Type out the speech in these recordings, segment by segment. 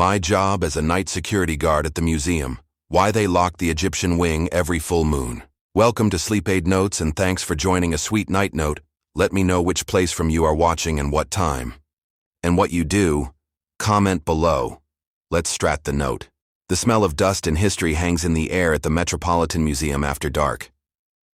My job as a night security guard at the museum. Why they lock the Egyptian wing every full moon. Welcome to Sleep Aid Notes and thanks for joining a sweet night note. Let me know which place from you are watching and what time. And what you do, comment below. Let's start the note. The smell of dust and history hangs in the air at the Metropolitan Museum after dark.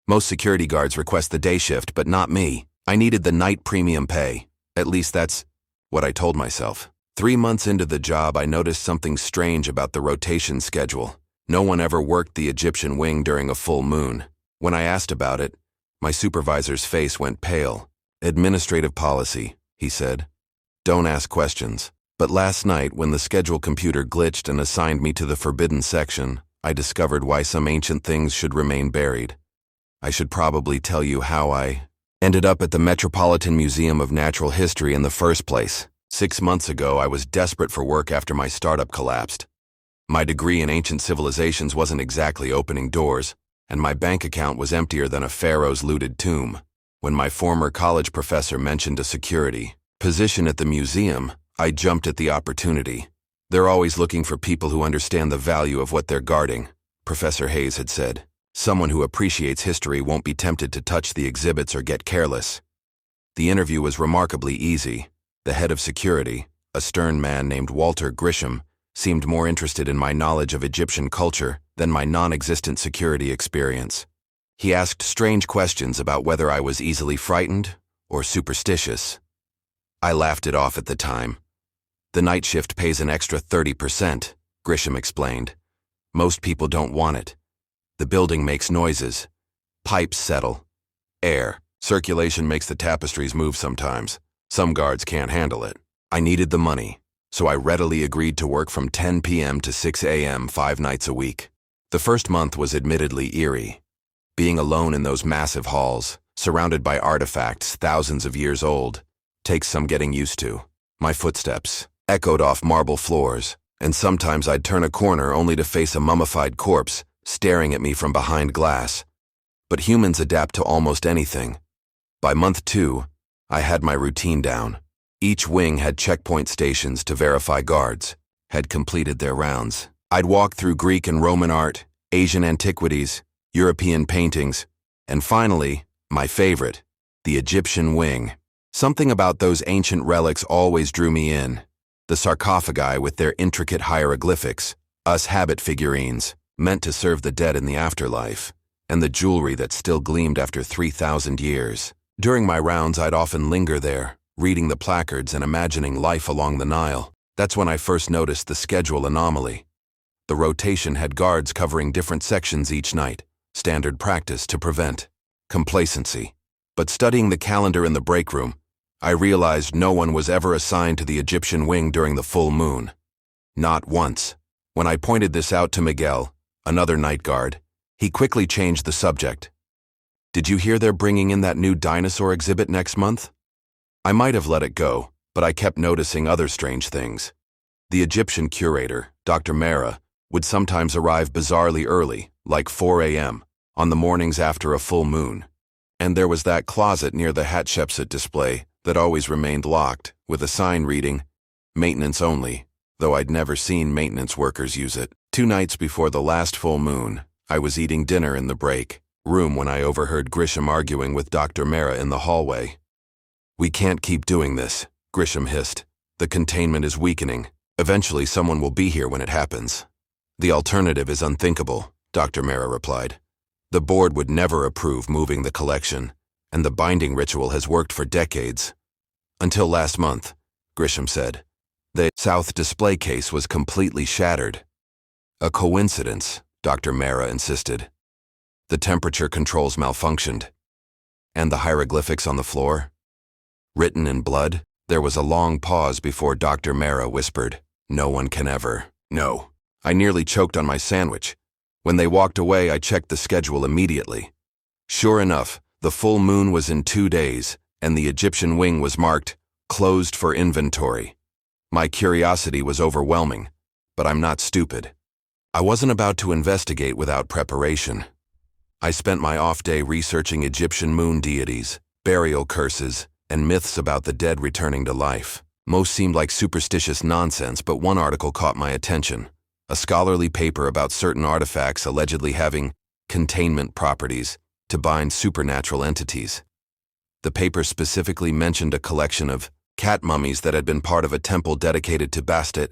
Most security guards request the day shift, but not me. I needed the night premium pay. At least that's what I told myself. 3 months into the job, I noticed something strange about the rotation schedule. No one ever worked the Egyptian wing during a full moon. When I asked about it, my supervisor's face went pale. Administrative policy, he said. Don't ask questions. But last night, when the schedule computer glitched and assigned me to the forbidden section, I discovered why some ancient things should remain buried. I should probably tell you how I ended up at the Metropolitan Museum of Natural History in the first place. 6 months ago, I was desperate for work after my startup collapsed. My degree in ancient civilizations wasn't exactly opening doors, and my bank account was emptier than a pharaoh's looted tomb. When my former college professor mentioned a security position at the museum, I jumped at the opportunity. They're always looking for people who understand the value of what they're guarding, Professor Hayes had said. Someone who appreciates history won't be tempted to touch the exhibits or get careless. The interview was remarkably easy. The head of security, a stern man named Walter Grisham, seemed more interested in my knowledge of Egyptian culture than my non-existent security experience. He asked strange questions about whether I was easily frightened or superstitious. I laughed it off at the time. The night shift pays an extra 30%, Grisham explained. Most people don't want it. The building makes noises. Pipes settle. Air. Circulation makes the tapestries move sometimes. Some guards can't handle it. I needed the money, so I readily agreed to work from 10 p.m. to 6 a.m. 5 nights a week. The first month was admittedly eerie. Being alone in those massive halls, surrounded by artifacts thousands of years old, takes some getting used to. My footsteps echoed off marble floors, and sometimes I'd turn a corner only to face a mummified corpse staring at me from behind glass. But humans adapt to almost anything. By month 2, I had my routine down. Each wing had checkpoint stations to verify guards had completed their rounds. I'd walk through Greek and Roman art, Asian antiquities, European paintings, and finally, my favorite, the Egyptian wing. Something about those ancient relics always drew me in. The sarcophagi with their intricate hieroglyphics, us habit figurines, meant to serve the dead in the afterlife, and the jewelry that still gleamed after 3,000 years. During my rounds, I'd often linger there, reading the placards and imagining life along the Nile. That's when I first noticed the schedule anomaly. The rotation had guards covering different sections each night, standard practice to prevent complacency. But studying the calendar in the break room, I realized no one was ever assigned to the Egyptian wing during the full moon. Not once. When I pointed this out to Miguel, another night guard, he quickly changed the subject. Did you hear they're bringing in that new dinosaur exhibit next month? I might have let it go, but I kept noticing other strange things. The Egyptian curator, Dr. Mera, would sometimes arrive bizarrely early, like 4 a.m., on the mornings after a full moon. And there was that closet near the Hatshepsut display that always remained locked, with a sign reading, "Maintenance only," though I'd never seen maintenance workers use it. 2 nights before the last full moon, I was eating dinner in the break room when I overheard Grisham arguing with Dr. Mera in the hallway. "We can't keep doing this," Grisham hissed. "The containment is weakening. Eventually someone will be here when it happens." "The alternative is unthinkable," Dr. Mera replied. "The board would never approve moving the collection, and the binding ritual has worked for decades." "Until last month," Grisham said. "The south display case was completely shattered." "A coincidence," Dr. Mera insisted. "The temperature controls malfunctioned." "And the hieroglyphics on the floor? Written in blood?" There was a long pause before Dr. Mera whispered, "No one can ever." "No." I nearly choked on my sandwich. When they walked away, I checked the schedule immediately. Sure enough, the full moon was in 2 days, and the Egyptian wing was marked, "Closed for inventory." My curiosity was overwhelming, but I'm not stupid. I wasn't about to investigate without preparation. I spent my off day researching Egyptian moon deities, burial curses, and myths about the dead returning to life. Most seemed like superstitious nonsense, but one article caught my attention. A scholarly paper about certain artifacts allegedly having containment properties to bind supernatural entities. The paper specifically mentioned a collection of cat mummies that had been part of a temple dedicated to Bastet,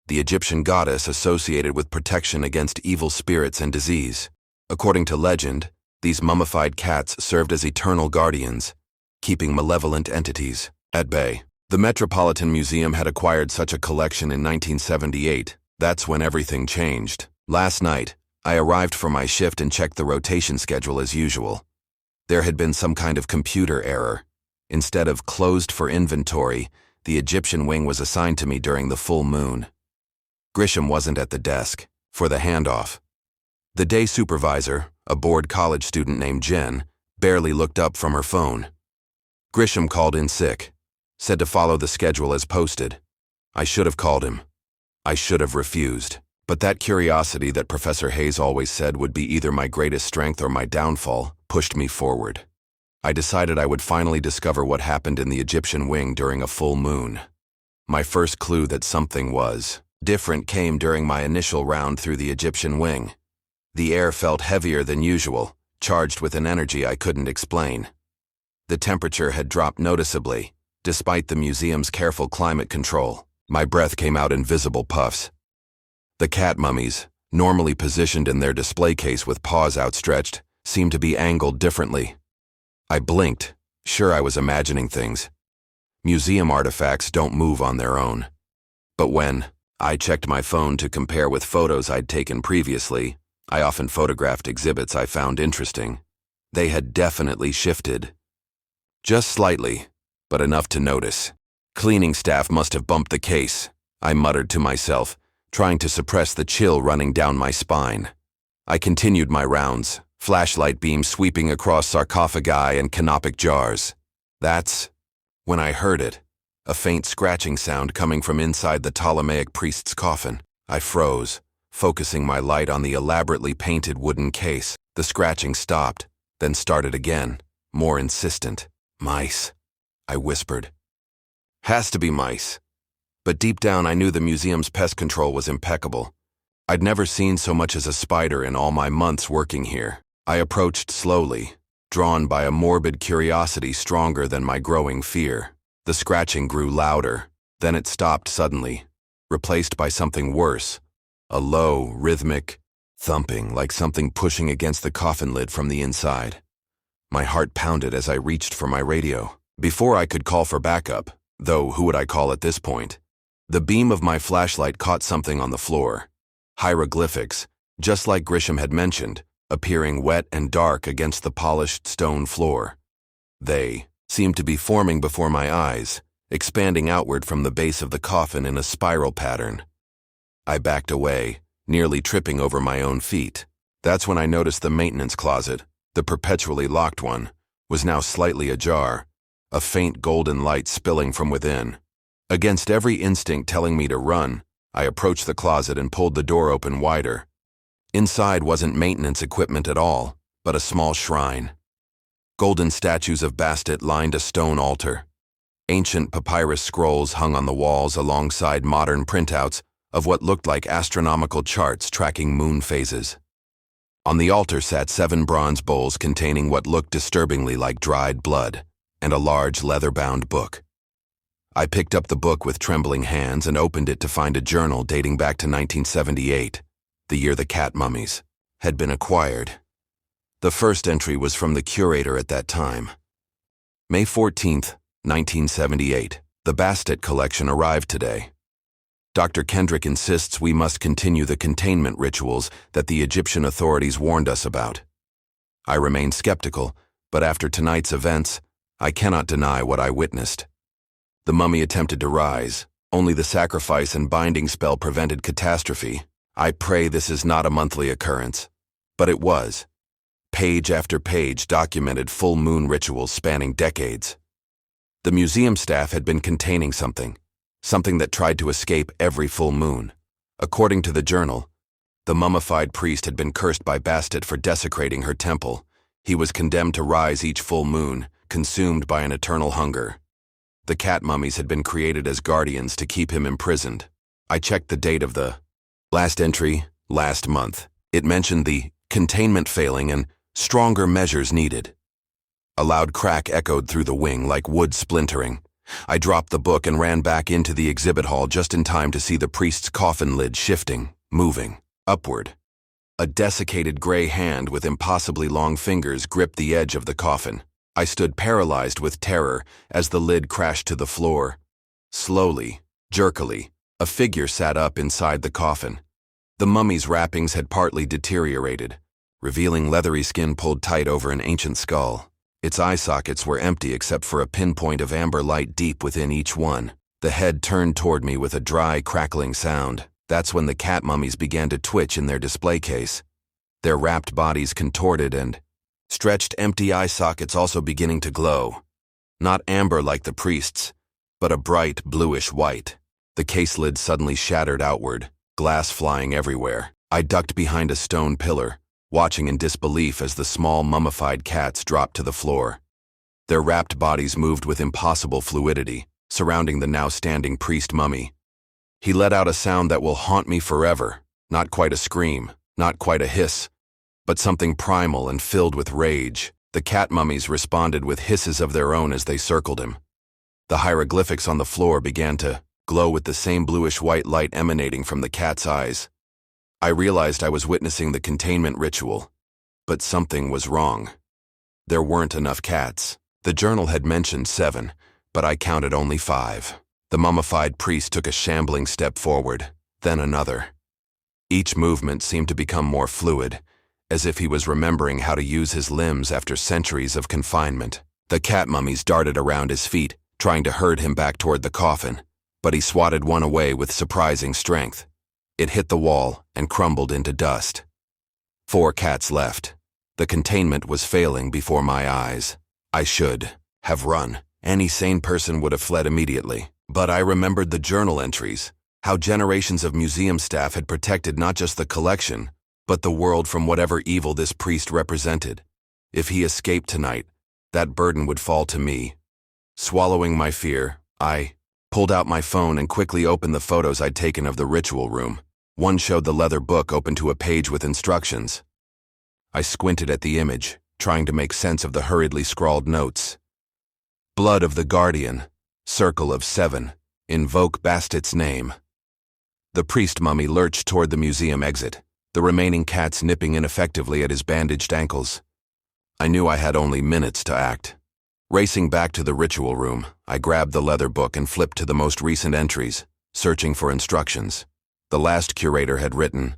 the Egyptian goddess associated with protection against evil spirits and disease. According to legend, these mummified cats served as eternal guardians, keeping malevolent entities at bay. The Metropolitan Museum had acquired such a collection in 1978. That's when everything changed. Last night, I arrived for my shift and checked the rotation schedule as usual. There had been some kind of computer error. Instead of closed for inventory, the Egyptian wing was assigned to me during the full moon. Grisham wasn't at the desk for the handoff. The day supervisor, a bored college student named Jen, barely looked up from her phone. Grisham called in sick, said to follow the schedule as posted. I should have called him. I should have refused. But that curiosity that Professor Hayes always said would be either my greatest strength or my downfall pushed me forward. I decided I would finally discover what happened in the Egyptian wing during a full moon. My first clue that something was different came during my initial round through the Egyptian wing. The air felt heavier than usual, charged with an energy I couldn't explain. The temperature had dropped noticeably, despite the museum's careful climate control. My breath came out in visible puffs. The cat mummies, normally positioned in their display case with paws outstretched, seemed to be angled differently. I blinked, sure I was imagining things. Museum artifacts don't move on their own. But when I checked my phone to compare with photos I'd taken previously, I often photographed exhibits I found interesting. They had definitely shifted. Just slightly, but enough to notice. Cleaning staff must have bumped the case, I muttered to myself, trying to suppress the chill running down my spine. I continued my rounds, flashlight beams sweeping across sarcophagi and canopic jars. That's when I heard it, a faint scratching sound coming from inside the Ptolemaic priest's coffin. I froze, focusing my light on the elaborately painted wooden case. The scratching stopped, then started again, more insistent. Mice, I whispered. Has to be mice. But deep down I knew the museum's pest control was impeccable. I'd never seen so much as a spider in all my months working here. I approached slowly, drawn by a morbid curiosity stronger than my growing fear. The scratching grew louder, then it stopped suddenly, replaced by something worse, a low, rhythmic thumping like something pushing against the coffin lid from the inside. My heart pounded as I reached for my radio. Before I could call for backup, though who would I call at this point? The beam of my flashlight caught something on the floor. Hieroglyphics, just like Grisham had mentioned, appearing wet and dark against the polished stone floor. They seemed to be forming before my eyes, expanding outward from the base of the coffin in a spiral pattern. I backed away, nearly tripping over my own feet. That's when I noticed the maintenance closet, the perpetually locked one, was now slightly ajar, a faint golden light spilling from within. Against every instinct telling me to run, I approached the closet and pulled the door open wider. Inside wasn't maintenance equipment at all, but a small shrine. Golden statues of Bastet lined a stone altar. Ancient papyrus scrolls hung on the walls alongside modern printouts of what looked like astronomical charts tracking moon phases. On the altar sat 7 bronze bowls containing what looked disturbingly like dried blood, and a large leather-bound book. I picked up the book with trembling hands and opened it to find a journal dating back to 1978, the year the cat mummies had been acquired. The first entry was from the curator at that time. May 14th, 1978. The Bastet collection arrived today. Dr. Kendrick insists we must continue the containment rituals that the Egyptian authorities warned us about. I remain skeptical, but after tonight's events, I cannot deny what I witnessed. The mummy attempted to rise. Only the sacrifice and binding spell prevented catastrophe. I pray this is not a monthly occurrence. But it was. Page after page documented full moon rituals spanning decades. The museum staff had been containing something that tried to escape every full moon. According to the journal, the mummified priest had been cursed by Bastet for desecrating her temple. He was condemned to rise each full moon, consumed by an eternal hunger. The cat mummies had been created as guardians to keep him imprisoned. I checked the date of the last entry, last month. It mentioned the containment failing and stronger measures needed. A loud crack echoed through the wing like wood splintering. I dropped the book and ran back into the exhibit hall just in time to see the priest's coffin lid shifting, moving, upward. A desiccated gray hand with impossibly long fingers gripped the edge of the coffin. I stood paralyzed with terror as the lid crashed to the floor. Slowly, jerkily, a figure sat up inside the coffin. The mummy's wrappings had partly deteriorated, revealing leathery skin pulled tight over an ancient skull. Its eye sockets were empty except for a pinpoint of amber light deep within each one. The head turned toward me with a dry, crackling sound. That's when the cat mummies began to twitch in their display case. Their wrapped bodies contorted and stretched empty eye sockets also beginning to glow. Not amber like the priest's, but a bright bluish white. The case lid suddenly shattered outward, glass flying everywhere. I ducked behind a stone pillar, watching in disbelief as the small mummified cats dropped to the floor. Their wrapped bodies moved with impossible fluidity, surrounding the now standing priest mummy. He let out a sound that will haunt me forever, not quite a scream, not quite a hiss, but something primal and filled with rage. The cat mummies responded with hisses of their own as they circled him. The hieroglyphics on the floor began to glow with the same bluish-white light emanating from the cat's eyes. I realized I was witnessing the containment ritual, but something was wrong. There weren't enough cats. The journal had mentioned 7, but I counted only 5. The mummified priest took a shambling step forward, then another. Each movement seemed to become more fluid, as if he was remembering how to use his limbs after centuries of confinement. The cat mummies darted around his feet, trying to herd him back toward the coffin, but he swatted one away with surprising strength. It hit the wall and crumbled into dust. 4 cats left. The containment was failing before my eyes. I should have run. Any sane person would have fled immediately. But I remembered the journal entries, how generations of museum staff had protected not just the collection, but the world from whatever evil this priest represented. If he escaped tonight, that burden would fall to me. Swallowing my fear, I pulled out my phone and quickly opened the photos I'd taken of the ritual room. One showed the leather book open to a page with instructions. I squinted at the image, trying to make sense of the hurriedly scrawled notes. Blood of the Guardian, Circle of 7, invoke Bastit's name. The priest mummy lurched toward the museum exit, the remaining cats nipping ineffectively at his bandaged ankles. I knew I had only minutes to act. Racing back to the ritual room, I grabbed the leather book and flipped to the most recent entries, searching for instructions. The last curator had written,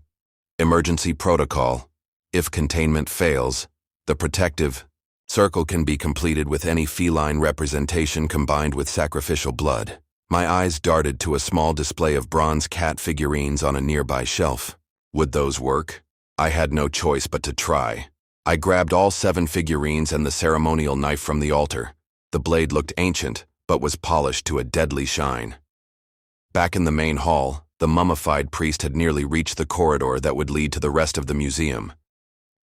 Emergency Protocol. If containment fails, the protective circle can be completed with any feline representation combined with sacrificial blood. My eyes darted to a small display of bronze cat figurines on a nearby shelf. Would those work? I had no choice but to try. I grabbed all 7 figurines and the ceremonial knife from the altar. The blade looked ancient, but was polished to a deadly shine. Back in the main hall, the mummified priest had nearly reached the corridor that would lead to the rest of the museum.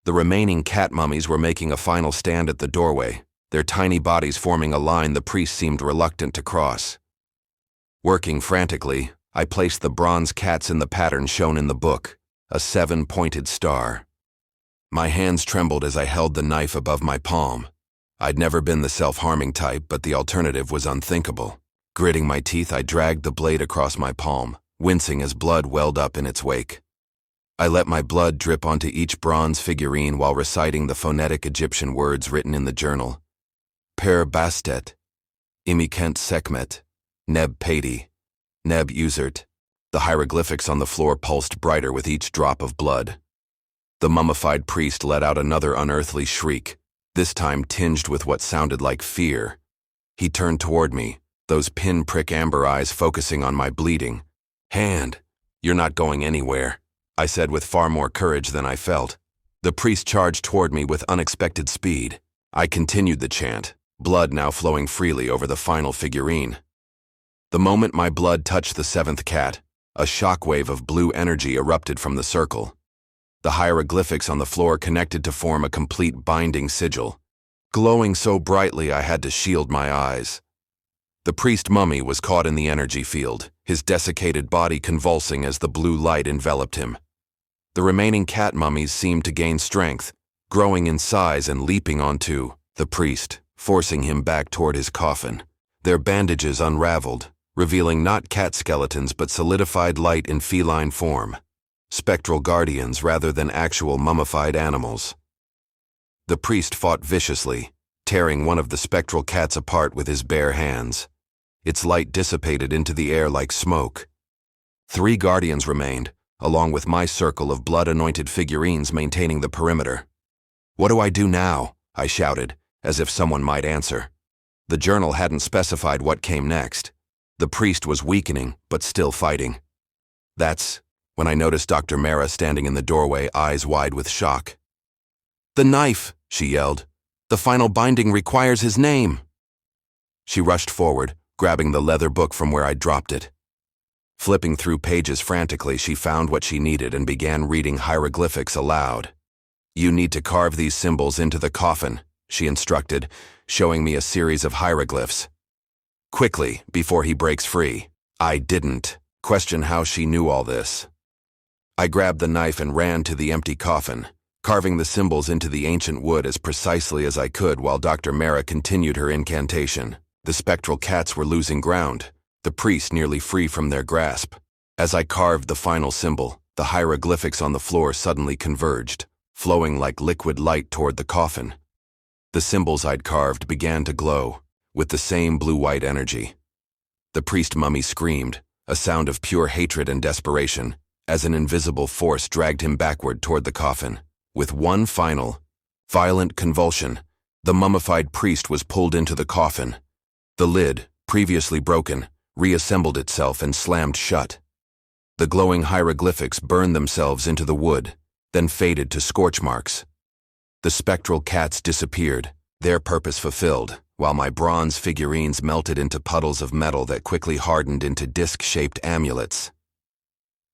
The remaining cat mummies were making a final stand at the doorway, their tiny bodies forming a line the priest seemed reluctant to cross. Working frantically, I placed the bronze cats in the pattern shown in the book, a 7-pointed star. My hands trembled as I held the knife above my palm. I'd never been the self-harming type, but the alternative was unthinkable. Gritting my teeth, I dragged the blade across my palm, wincing as blood welled up in its wake. I let my blood drip onto each bronze figurine while reciting the phonetic Egyptian words written in the journal. Per Bastet, Imikent Sekmet, Neb Padi, Neb Usert. The hieroglyphics on the floor pulsed brighter with each drop of blood. The mummified priest let out another unearthly shriek, this time tinged with what sounded like fear. He turned toward me, those pinprick amber eyes focusing on my bleeding. Hand, you're not going anywhere, I said with far more courage than I felt. The priest charged toward me with unexpected speed. I continued the chant, blood now flowing freely over the final figurine. The moment my blood touched the 7th cat, a shockwave of blue energy erupted from the circle. The hieroglyphics on the floor connected to form a complete binding sigil, glowing so brightly I had to shield my eyes. The priest mummy was caught in the energy field, his desiccated body convulsing as the blue light enveloped him. The remaining cat mummies seemed to gain strength, growing in size and leaping onto the priest, forcing him back toward his coffin. Their bandages unraveled, revealing not cat skeletons but solidified light in feline form, spectral guardians rather than actual mummified animals. The priest fought viciously, tearing one of the spectral cats apart with his bare hands. Its light dissipated into the air like smoke. 3 guardians remained, along with my circle of blood-anointed figurines maintaining the perimeter. "What do I do now?" I shouted, as if someone might answer. The journal hadn't specified what came next. The priest was weakening, but still fighting. That's when I noticed Dr. Mara standing in the doorway, eyes wide with shock. "The knife!" she yelled. "The final binding requires his name!" She rushed forward, grabbing the leather book from where I'd dropped it. Flipping through pages frantically, she found what she needed and began reading hieroglyphics aloud. "You need to carve these symbols into the coffin," she instructed, showing me a series of hieroglyphs. "Quickly, before he breaks free." I didn't question how she knew all this. I grabbed the knife and ran to the empty coffin, carving the symbols into the ancient wood as precisely as I could while Dr. Mara continued her incantation. The spectral cats were losing ground, the priest nearly free from their grasp. As I carved the final symbol, the hieroglyphics on the floor suddenly converged, flowing like liquid light toward the coffin. The symbols I'd carved began to glow, with the same blue-white energy. The priest mummy screamed, a sound of pure hatred and desperation, as an invisible force dragged him backward toward the coffin. With one final, violent convulsion, the mummified priest was pulled into the coffin. The lid, previously broken, reassembled itself and slammed shut. The glowing hieroglyphics burned themselves into the wood, then faded to scorch marks. The spectral cats disappeared, their purpose fulfilled, while my bronze figurines melted into puddles of metal that quickly hardened into disc-shaped amulets.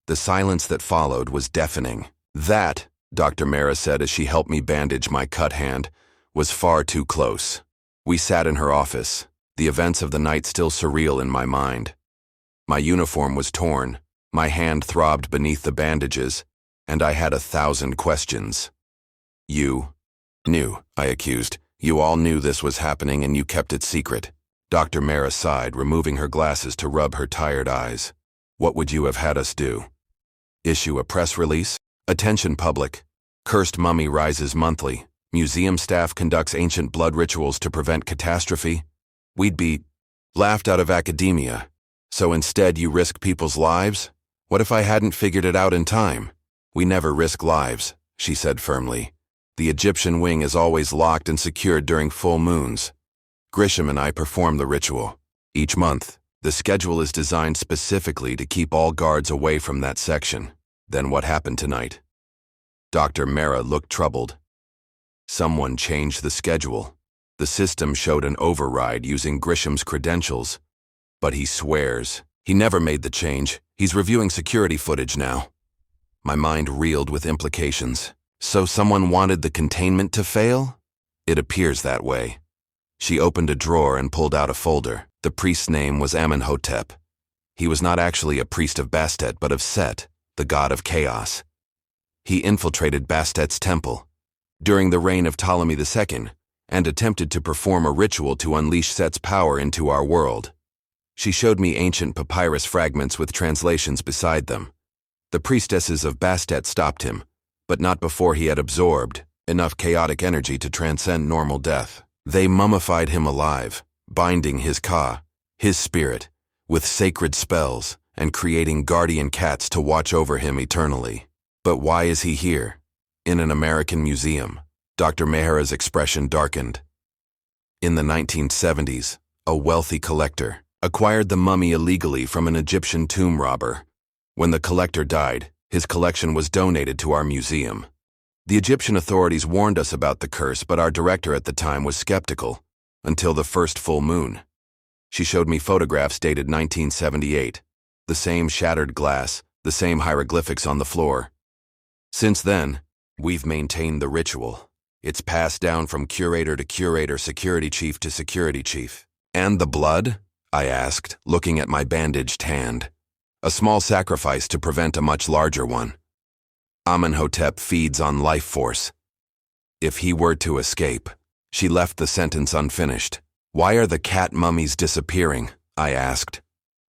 The silence that followed was deafening. "That," Dr. Mara said as she helped me bandage my cut hand, "was far too close." We sat in her office, the events of the night still surreal in my mind. My uniform was torn, my hand throbbed beneath the bandages, and I had 1,000 questions. "You knew," I accused. "You all knew this was happening and you kept it secret." Dr. Mara sighed, removing her glasses to rub her tired eyes. "What would you have had us do? Issue a press release? Attention public. Cursed mummy rises monthly. Museum staff conducts ancient blood rituals to prevent catastrophe? We'd be laughed out of academia. So instead you risk people's lives? What if I hadn't figured it out in time?" "We never risk lives," she said firmly. "The Egyptian wing is always locked and secured during full moons. Grisham and I perform the ritual each month. The schedule is designed specifically to keep all guards away from that section." "Then what happened tonight?" Dr. Mara looked troubled. "Someone changed the schedule. The system showed an override using Grisham's credentials. But he swears he never made the change. He's reviewing security footage now." My mind reeled with implications. So someone wanted the containment to fail? It appears that way. She opened a drawer and pulled out a folder. The priest's name was Amenhotep. He was not actually a priest of Bastet, but of Set, the god of chaos. He infiltrated Bastet's temple during the reign of Ptolemy II and attempted to perform a ritual to unleash Set's power into our world. She showed me ancient papyrus fragments with translations beside them. The priestesses of Bastet stopped him, but not before he had absorbed enough chaotic energy to transcend normal death. They mummified him alive, binding his Ka, his spirit, with sacred spells and creating guardian cats to watch over him eternally. But why is he here, in an American museum? Dr. Mehra's expression darkened. In the 1970s, a wealthy collector acquired the mummy illegally from an Egyptian tomb robber. When the collector died, his collection was donated to our museum. The Egyptian authorities warned us about the curse, but our director at the time was skeptical, until the first full moon. She showed me photographs dated 1978, the same shattered glass, the same hieroglyphics on the floor. Since then, we've maintained the ritual. It's passed down from curator to curator, security chief to security chief. "And the blood?" I asked, looking at my bandaged hand. A small sacrifice to prevent a much larger one. Amenhotep feeds on life force. If he were to escape. She left the sentence unfinished. Why are the cat mummies disappearing? I asked,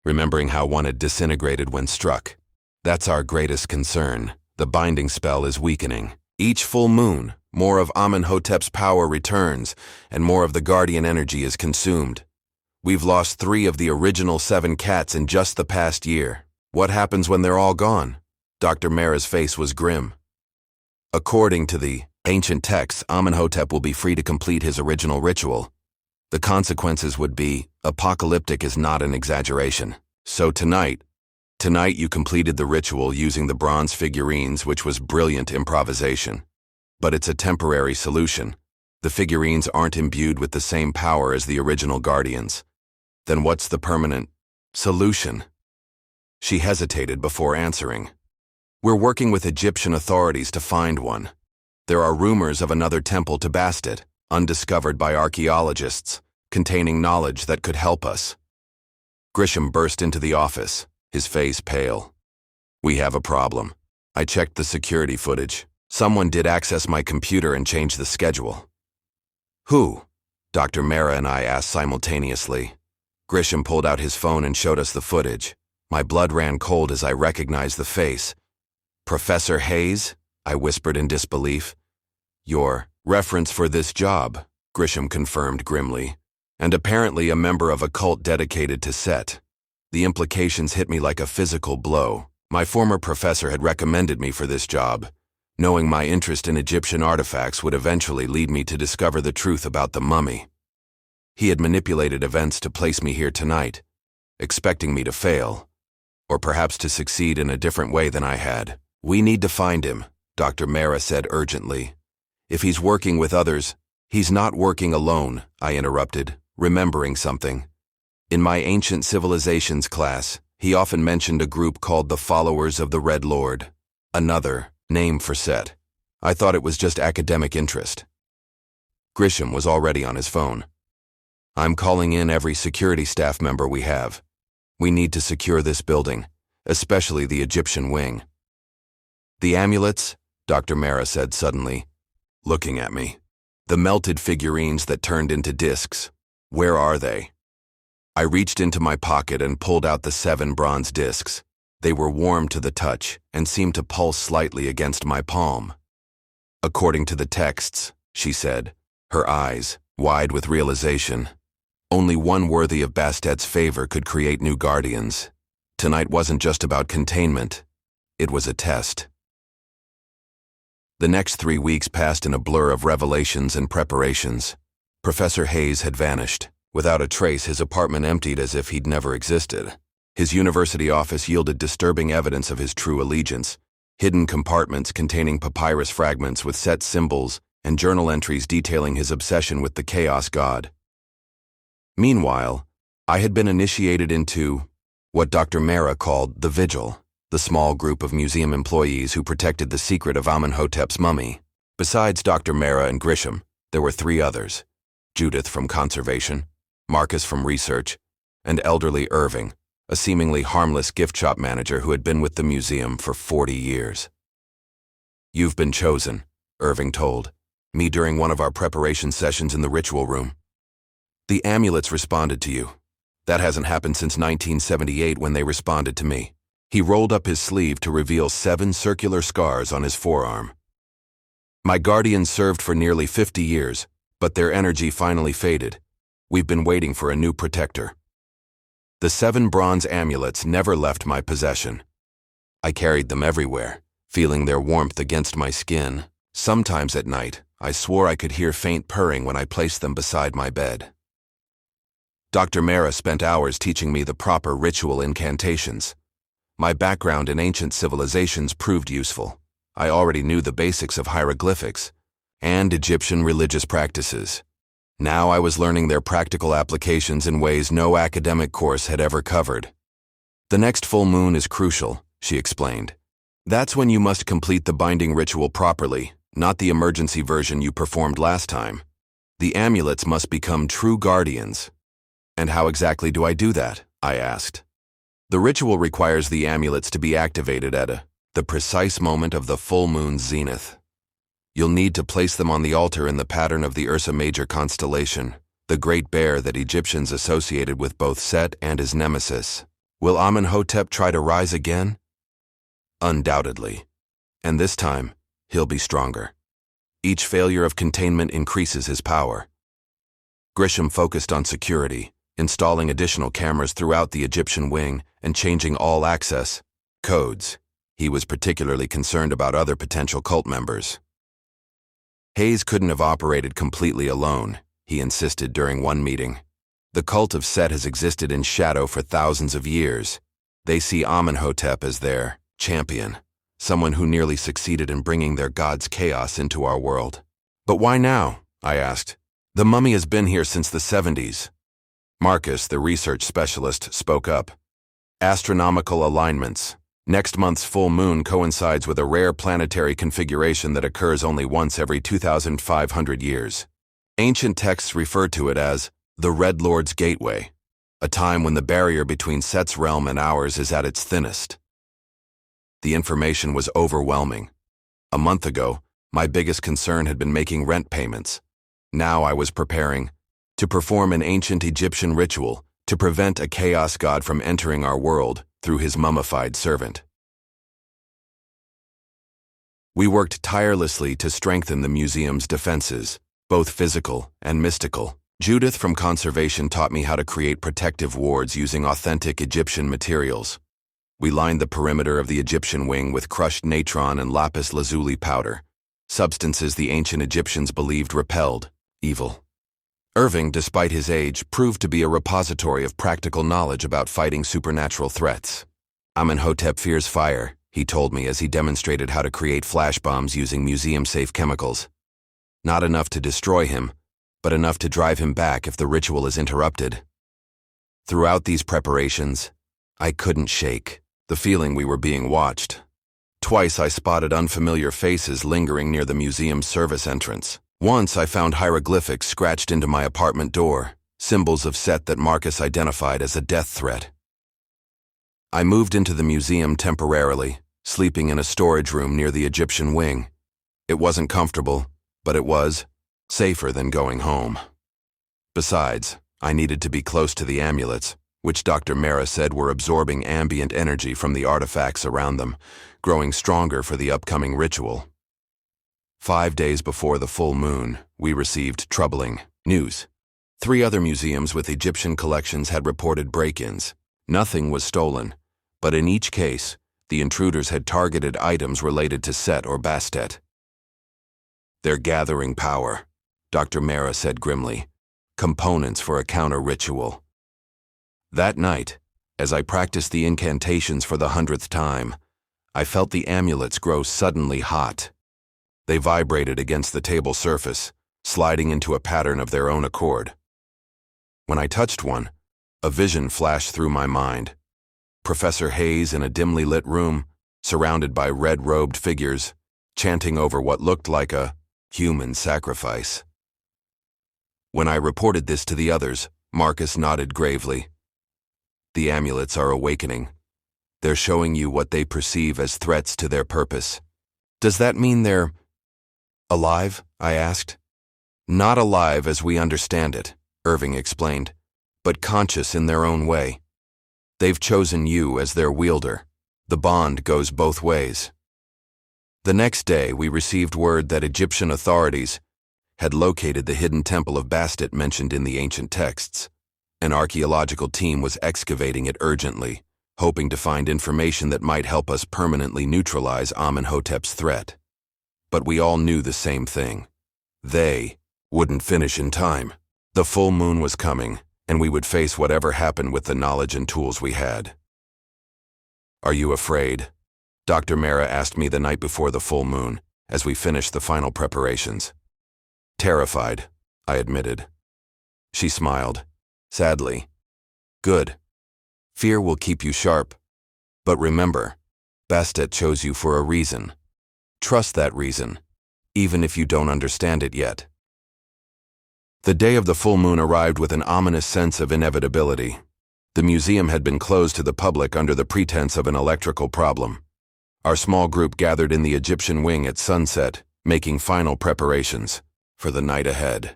remembering how one had disintegrated when struck. That's our greatest concern. The binding spell is weakening. Each full moon, more of Amenhotep's power returns, and more of the guardian energy is consumed. We've lost 3 of the original 7 cats in just the past year. What happens when they're all gone? Dr. Mara's face was grim. According to the ancient texts, Amenhotep will be free to complete his original ritual. The consequences would be, apocalyptic is not an exaggeration. So tonight you completed the ritual using the bronze figurines, which was brilliant improvisation. But it's a temporary solution. The figurines aren't imbued with the same power as the original guardians. Then what's the permanent solution? She hesitated before answering. We're working with Egyptian authorities to find one. There are rumors of another temple to Bastet, undiscovered by archaeologists, containing knowledge that could help us. Grisham burst into the office, his face pale. We have a problem. I checked the security footage. Someone did access my computer and change the schedule. Who? Dr. Mara and I asked simultaneously. Grisham pulled out his phone and showed us the footage. My blood ran cold as I recognized the face. Professor Hayes? I whispered in disbelief. Your reference for this job, Grisham confirmed grimly, and apparently a member of a cult dedicated to Set. The implications hit me like a physical blow. My former professor had recommended me for this job, knowing my interest in Egyptian artifacts would eventually lead me to discover the truth about the mummy. He had manipulated events to place me here tonight, expecting me to fail, or perhaps to succeed in a different way than I had. We need to find him, Dr. Mara said urgently. If he's working with others, he's not working alone, I interrupted, remembering something. In my ancient civilizations class, he often mentioned a group called the Followers of the Red Lord, another name for Set. I thought it was just academic interest. Grisham was already on his phone. I'm calling in every security staff member we have. We need to secure this building, especially the Egyptian wing. The amulets, Dr. Mara said suddenly, looking at me. The melted figurines that turned into discs. Where are they? I reached into my pocket and pulled out the 7 bronze discs. They were warm to the touch and seemed to pulse slightly against my palm. According to the texts, she said, her eyes wide with realization. Only one worthy of Bastet's favor could create new guardians. Tonight wasn't just about containment. It was a test. The next 3 weeks passed in a blur of revelations and preparations. Professor Hayes had vanished. Without a trace, his apartment emptied as if he'd never existed. His university office yielded disturbing evidence of his true allegiance. Hidden compartments containing papyrus fragments with set symbols and journal entries detailing his obsession with the chaos god. Meanwhile, I had been initiated into what Dr. Mara called the Vigil, the small group of museum employees who protected the secret of Amenhotep's mummy. Besides Dr. Mara and Grisham, there were 3 others: Judith from conservation, Marcus from research, and elderly Irving, a seemingly harmless gift shop manager who had been with the museum for 40 years. You've been chosen, Irving told me during one of our preparation sessions in the ritual room. The amulets responded to you. That hasn't happened since 1978 when they responded to me. He rolled up his sleeve to reveal 7 circular scars on his forearm. My guardians served for nearly 50 years, but their energy finally faded. We've been waiting for a new protector. The 7 bronze amulets never left my possession. I carried them everywhere, feeling their warmth against my skin. Sometimes at night, I swore I could hear faint purring when I placed them beside my bed. Dr. Mara spent hours teaching me the proper ritual incantations. My background in ancient civilizations proved useful. I already knew the basics of hieroglyphics and Egyptian religious practices. Now I was learning their practical applications in ways no academic course had ever covered. The next full moon is crucial, she explained. That's when you must complete the binding ritual properly, not the emergency version you performed last time. The amulets must become true guardians. And how exactly do I do that? I asked. The ritual requires the amulets to be activated at the precise moment of the full moon's zenith. You'll need to place them on the altar in the pattern of the Ursa Major constellation, the Great Bear that Egyptians associated with both Set and his nemesis. Will Amenhotep try to rise again? Undoubtedly. And this time, he'll be stronger. Each failure of containment increases his power. Grisham focused on security, installing additional cameras throughout the Egyptian wing and changing all access codes. He was particularly concerned about other potential cult members. Hayes couldn't have operated completely alone, he insisted during one meeting. The cult of Set has existed in shadow for thousands of years. They see Amenhotep as their champion, someone who nearly succeeded in bringing their god's chaos into our world. But why now? I asked. The mummy has been here since the 70s. Marcus, the research specialist, spoke up. Astronomical alignments. Next month's full moon coincides with a rare planetary configuration that occurs only once every 2,500 years. Ancient texts refer to it as the Red Lord's Gateway, a time when the barrier between Set's realm and ours is at its thinnest. The information was overwhelming. A month ago, my biggest concern had been making rent payments. Now I was preparing to perform an ancient Egyptian ritual to prevent a chaos god from entering our world through his mummified servant. We worked tirelessly to strengthen the museum's defenses, both physical and mystical. Judith from Conservation taught me how to create protective wards using authentic Egyptian materials. We lined the perimeter of the Egyptian wing with crushed natron and lapis lazuli powder, substances the ancient Egyptians believed repelled evil. Irving, despite his age, proved to be a repository of practical knowledge about fighting supernatural threats. Amenhotep fears fire, he told me as he demonstrated how to create flash bombs using museum-safe chemicals. Not enough to destroy him, but enough to drive him back if the ritual is interrupted. Throughout these preparations, I couldn't shake the feeling we were being watched. Twice I spotted unfamiliar faces lingering near the museum's service entrance. Once I found hieroglyphics scratched into my apartment door, symbols of Set that Marcus identified as a death threat. I moved into the museum temporarily, sleeping in a storage room near the Egyptian wing. It wasn't comfortable, but it was safer than going home. Besides, I needed to be close to the amulets, which Dr. Mara said were absorbing ambient energy from the artifacts around them, growing stronger for the upcoming ritual. 5 days before the full moon, we received troubling news. 3 other museums with Egyptian collections had reported break-ins. Nothing was stolen, but in each case, the intruders had targeted items related to Set or Bastet. They're gathering power, Dr. Mara said grimly. Components for a counter-ritual. That night, as I practiced the incantations for the 100th time, I felt the amulets grow suddenly hot. They vibrated against the table surface, sliding into a pattern of their own accord. When I touched one, a vision flashed through my mind. Professor Hayes in a dimly lit room, surrounded by red-robed figures, chanting over what looked like a human sacrifice. When I reported this to the others, Marcus nodded gravely. The amulets are awakening. They're showing you what they perceive as threats to their purpose. Does that mean they're alive? I asked. Not alive as we understand it, Irving explained, but conscious in their own way. They've chosen you as their wielder. The bond goes both ways. The next day, we received word that Egyptian authorities had located the hidden temple of Bastet mentioned in the ancient texts. An archaeological team was excavating it urgently, hoping to find information that might help us permanently neutralize Amenhotep's threat. But we all knew the same thing. They wouldn't finish in time. The full moon was coming, and we would face whatever happened with the knowledge and tools we had. Are you afraid? Dr. Mara asked me the night before the full moon, as we finished the final preparations. Terrified, I admitted. She smiled, sadly. Good. Fear will keep you sharp. But remember, Bastet chose you for a reason. Trust that reason, even if you don't understand it yet. The day of the full moon arrived with an ominous sense of inevitability. The museum had been closed to the public under the pretense of an electrical problem. Our small group gathered in the Egyptian wing at sunset, making final preparations for the night ahead.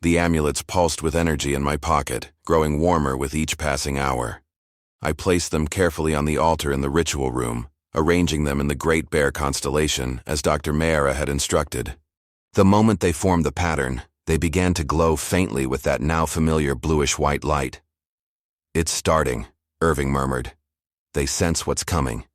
The amulets pulsed with energy in my pocket, growing warmer with each passing hour. I placed them carefully on the altar in the ritual room, arranging them in the Great Bear constellation as Dr. Mayra had instructed. The moment they formed the pattern, they began to glow faintly with that now familiar bluish-white light. "It's starting," Irving murmured. "They sense what's coming."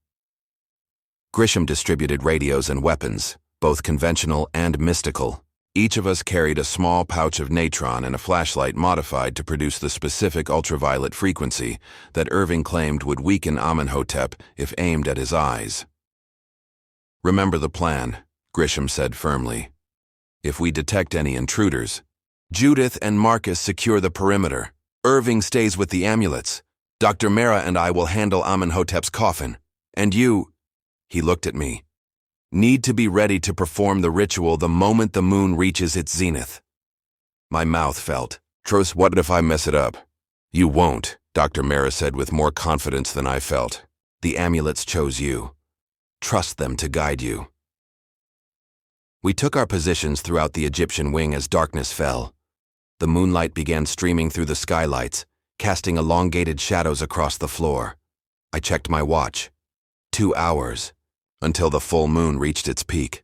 Grisham distributed radios and weapons, both conventional and mystical. Each of us carried a small pouch of natron and a flashlight modified to produce the specific ultraviolet frequency that Irving claimed would weaken Amenhotep if aimed at his eyes. "Remember the plan," Grisham said firmly. "If we detect any intruders, Judith and Marcus secure the perimeter. Irving stays with the amulets. Dr. Mayra and I will handle Amenhotep's coffin. And you," he looked at me, "need to be ready to perform the ritual the moment the moon reaches its zenith." My mouth felt. "Tros, what if I mess it up?" "You won't," Dr. Mayra said with more confidence than I felt. "The amulets chose you. Trust them to guide you." We took our positions throughout the Egyptian wing as darkness fell. The moonlight began streaming through the skylights, casting elongated shadows across the floor. I checked my watch. 2 hours, until the full moon reached its peak.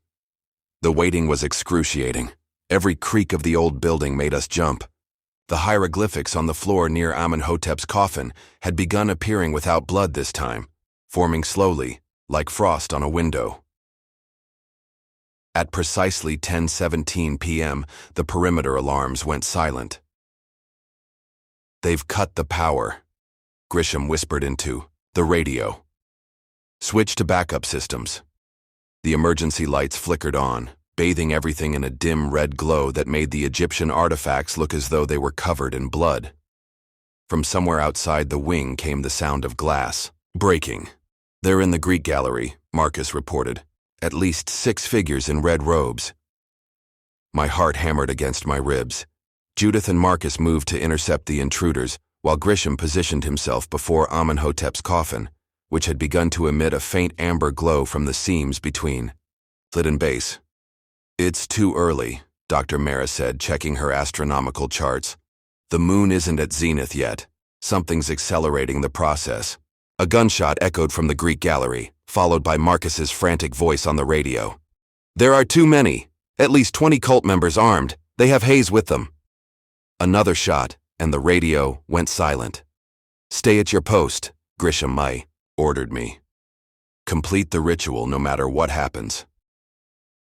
The waiting was excruciating. Every creak of the old building made us jump. The hieroglyphics on the floor near Amenhotep's coffin had begun appearing without blood this time, forming slowly, like frost on a window. At precisely 10:17 p.m., the perimeter alarms went silent. "They've cut the power," Grisham whispered into the radio. "Switch to backup systems." The emergency lights flickered on, bathing everything in a dim red glow that made the Egyptian artifacts look as though they were covered in blood. From somewhere outside the wing came the sound of glass breaking. "They're in the Greek gallery," Marcus reported. "At least 6 figures in red robes." My heart hammered against my ribs. Judith and Marcus moved to intercept the intruders, while Grisham positioned himself before Amenhotep's coffin, which had begun to emit a faint amber glow from the seams between lid and base. "It's too early," Dr. Mayra said, checking her astronomical charts. "The moon isn't at zenith yet. Something's accelerating the process." A gunshot echoed from the Greek gallery, followed by Marcus's frantic voice on the radio. "There are too many. At least 20 cult members armed. They have Hayes with them." Another shot, and the radio went silent. "Stay at your post," Grisham ordered me. "Complete the ritual no matter what happens."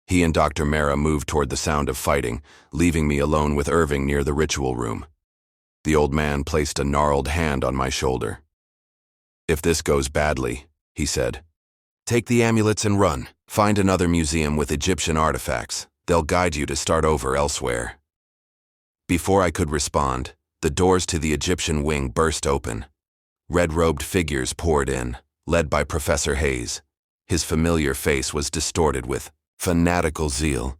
He and Dr. Mayra moved toward the sound of fighting, leaving me alone with Irving near the ritual room. The old man placed a gnarled hand on my shoulder. "If this goes badly," he said, "take the amulets and run. Find another museum with Egyptian artifacts. They'll guide you to start over elsewhere." Before I could respond, the doors to the Egyptian wing burst open. Red-robed figures poured in, led by Professor Hayes. His familiar face was distorted with fanatical zeal.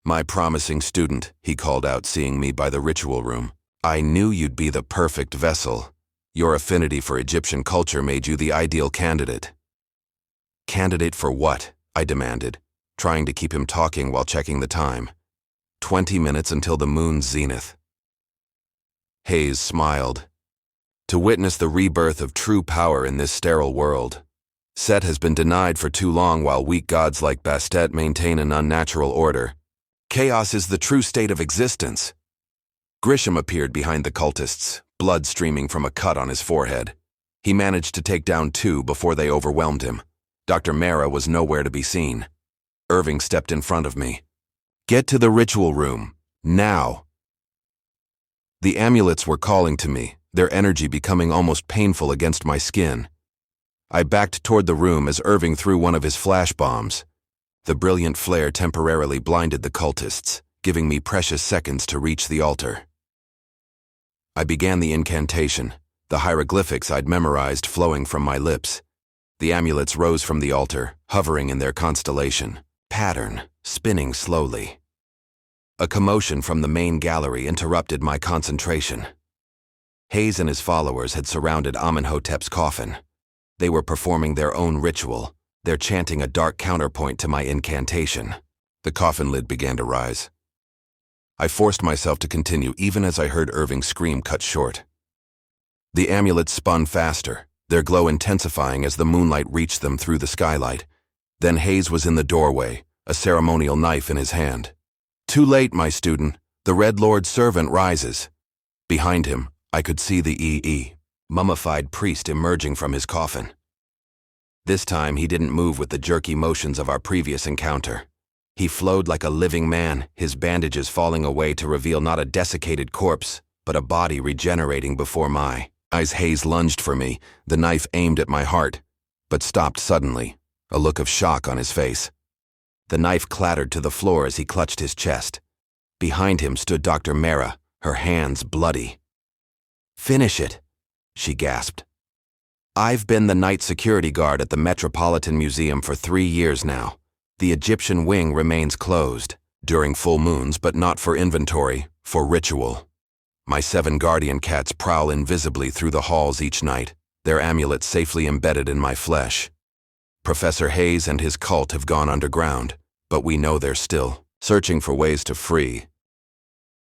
"My promising student," he called out, seeing me by the ritual room. "I knew you'd be the perfect vessel. Your affinity for Egyptian culture made you the ideal candidate." "Candidate for what?" I demanded, trying to keep him talking while checking the time. 20 minutes until the moon's zenith." Hayes smiled. "To witness the rebirth of true power in this sterile world. Set has been denied for too long while weak gods like Bastet maintain an unnatural order. Chaos is the true state of existence." Grisham appeared behind the cultists, blood streaming from a cut on his forehead. He managed to take down 2 before they overwhelmed him. Dr. Mayra was nowhere to be seen. Irving stepped in front of me. "Get to the ritual room, now." The amulets were calling to me, their energy becoming almost painful against my skin. I backed toward the room as Irving threw one of his flash bombs. The brilliant flare temporarily blinded the cultists, giving me precious seconds to reach the altar. I began the incantation, the hieroglyphics I'd memorized flowing from my lips. The amulets rose from the altar, hovering in their constellation, pattern spinning slowly. A commotion from the main gallery interrupted my concentration. Hayes and his followers had surrounded Amenhotep's coffin. They were performing their own ritual. They're chanting a dark counterpoint to my incantation. The coffin lid began to rise. I forced myself to continue even as I heard Irving's scream cut short. The amulets spun faster, their glow intensifying as the moonlight reached them through the skylight. Then Hayes was in the doorway, a ceremonial knife in his hand. "Too late, my student. The Red Lord's servant rises." Behind him, I could see the mummified priest emerging from his coffin. This time, he didn't move with the jerky motions of our previous encounter. He flowed like a living man, his bandages falling away to reveal not a desiccated corpse, but a body regenerating before my eyes. Hayes lunged for me, the knife aimed at my heart, but stopped suddenly, a look of shock on his face. The knife clattered to the floor as he clutched his chest. Behind him stood Dr. Mara, her hands bloody. "Finish it," she gasped. "I've been the night security guard at the Metropolitan Museum for 3 years now. The Egyptian wing remains closed, during full moons, but not for inventory, for ritual. My 7 guardian cats prowl invisibly through the halls each night, their amulets safely embedded in my flesh. Professor Hayes and his cult have gone underground, but we know they're still searching for ways to free